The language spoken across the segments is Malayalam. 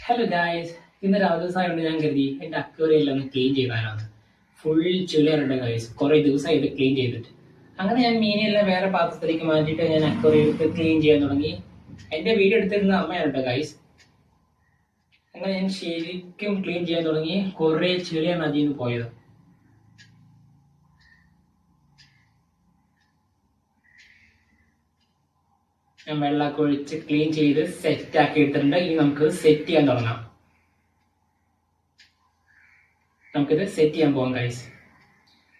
ഹലോ ഗായ്സ്, ഇന്ന് രാവിലെ ദിവസമായതുകൊണ്ട് ഞാൻ കരുതി എൻ്റെ അക്വേറിയം എല്ലാം ഒന്ന് ക്ലീൻ ചെയ്താലാണ്. ഫുൾ ചെളിയാറുണ്ട് ഗായ്സ്, കുറേ ദിവസമായി ഇത് ക്ലീൻ ചെയ്തിട്ട്. അങ്ങനെ ഞാൻ മീനെല്ലാം വേറെ പാത്രത്തിലേക്ക് മാറ്റിയിട്ട് ഞാൻ അക്വേറിയം എടുത്ത് ക്ലീൻ ചെയ്യാൻ തുടങ്ങി. എൻ്റെ വീഡിയോ എടുത്തിരുന്ന അമ്മയാണ് കേട്ടോ ഗായ്സ്. അങ്ങനെ ഞാൻ ശരിക്കും ക്ലീൻ ചെയ്യാൻ തുടങ്ങി. കുറേ ചെളിയാണ് അതിൽ നിന്ന് പോയത്. ഞാൻ വെള്ളമൊക്കെ ഒഴിച്ച് ക്ലീൻ ചെയ്ത് സെറ്റ് ആക്കി എടുത്തിട്ടുണ്ട്. ഇനി നമുക്ക് സെറ്റ് ചെയ്യാൻ തുടങ്ങാം. നമുക്കിത് സെറ്റ് ചെയ്യാൻ പോകാം ഗൈസ്.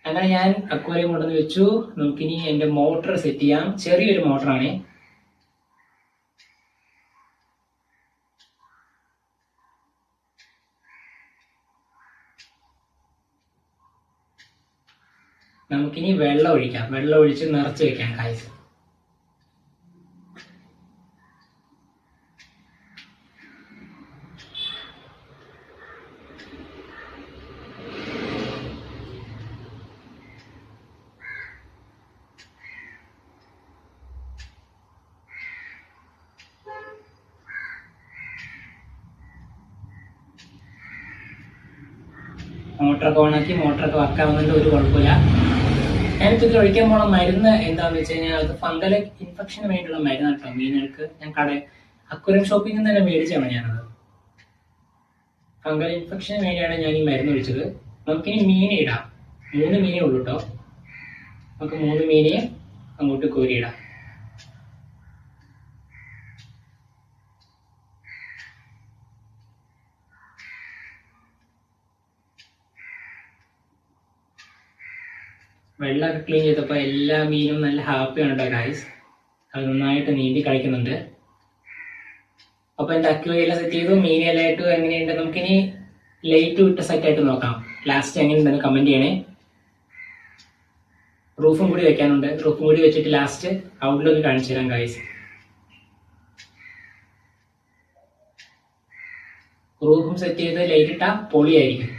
അങ്ങനെ ഞാൻ അക്വേറിയം കൊണ്ടുവന്ന് വെച്ചു. നമുക്കിനി എൻ്റെ മോട്ടർ സെറ്റ് ചെയ്യാം. ചെറിയൊരു മോട്ടറാണ്. നമുക്കിനി വെള്ളം ഒഴിക്കാം. വെള്ളം ഒഴിച്ച് നിറച്ച് വെക്കാം ഗൈസ്. മോട്ടറൊക്കെ ഓണാക്കി മോട്ടറൊക്കെ വർക്കാവുന്നുണ്ട്, ഒരു കുഴപ്പമില്ല. ഞാനിപ്പോൾ ഇതിൽ ഒഴിക്കാൻ പോണ മരുന്ന് എന്താണെന്ന് വെച്ച് കഴിഞ്ഞാൽ അത് ഫംഗൽ ഇൻഫെക്ഷന് വേണ്ടിയുള്ള മരുന്ന് കേട്ടോ. മീനുകൾക്ക് ഞാൻ അക്വേറിയം ഷോപ്പിൽ നിന്ന് തന്നെ മേടിച്ചാണ് ഞാനത്. ഫംഗൽ ഇൻഫെക്ഷന് വേണ്ടിയാണ് ഞാൻ ഈ മരുന്ന് ഒഴിച്ചത്. നമുക്കിനി മീനെ ഇടാം. 3 മീനേ ഉള്ളൂ കേട്ടോ. നമുക്ക് 3 മീനെ അങ്ങോട്ട് കോരിയിടാം. വെള്ളമൊക്കെ ക്ലീൻ ചെയ്തപ്പോൾ എല്ലാ മീനും നല്ല ഹാപ്പിയാണ് കേട്ടോ ഗൈസ്. അത് നന്നായിട്ട് നീന്തി കളിക്കുന്നുണ്ട്. അപ്പോൾ എൻ്റെ അക്വേറിയം സെറ്റ് ചെയ്തു. മീനെല്ലാം ഇട്ടു. എങ്ങനെയുണ്ട് നമുക്കിനി ലൈറ്റ് വിട്ട് സെറ്റായിട്ട് നോക്കാം. ലാസ്റ്റ് എങ്ങനെയുണ്ടെന്ന് കമൻറ്റ് ചെയ്യണേ. റൂഫും കൂടി വെക്കാനുണ്ട്. റൂഫും കൂടി വെച്ചിട്ട് ലാസ്റ്റ് ഔട്ട്ലുക്ക് കാണിച്ചു തരാം ഗൈസ്. റൂഫും സെറ്റ് ചെയ്ത് ലൈറ്റ് ഇട്ടാൽ പൊളിയായിരിക്കും.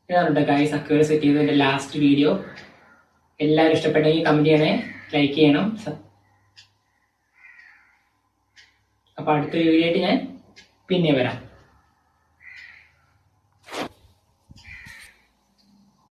ഇതാണ് ഗൈസ് അക്വേറിയം സെറ്റ് ചെയ്തതിൻ്റെ ലാസ്റ്റ് വീഡിയോ. എല്ലാവരും ഇഷ്ടപ്പെട്ടെങ്കിൽ കമൻറ്റ് ചെയ്യണേ, ലൈക്ക് ചെയ്യണം. അപ്പോൾ അടുത്തൊരു വീഡിയോ ആയിട്ട് ഞാൻ പിന്നെ വരാം.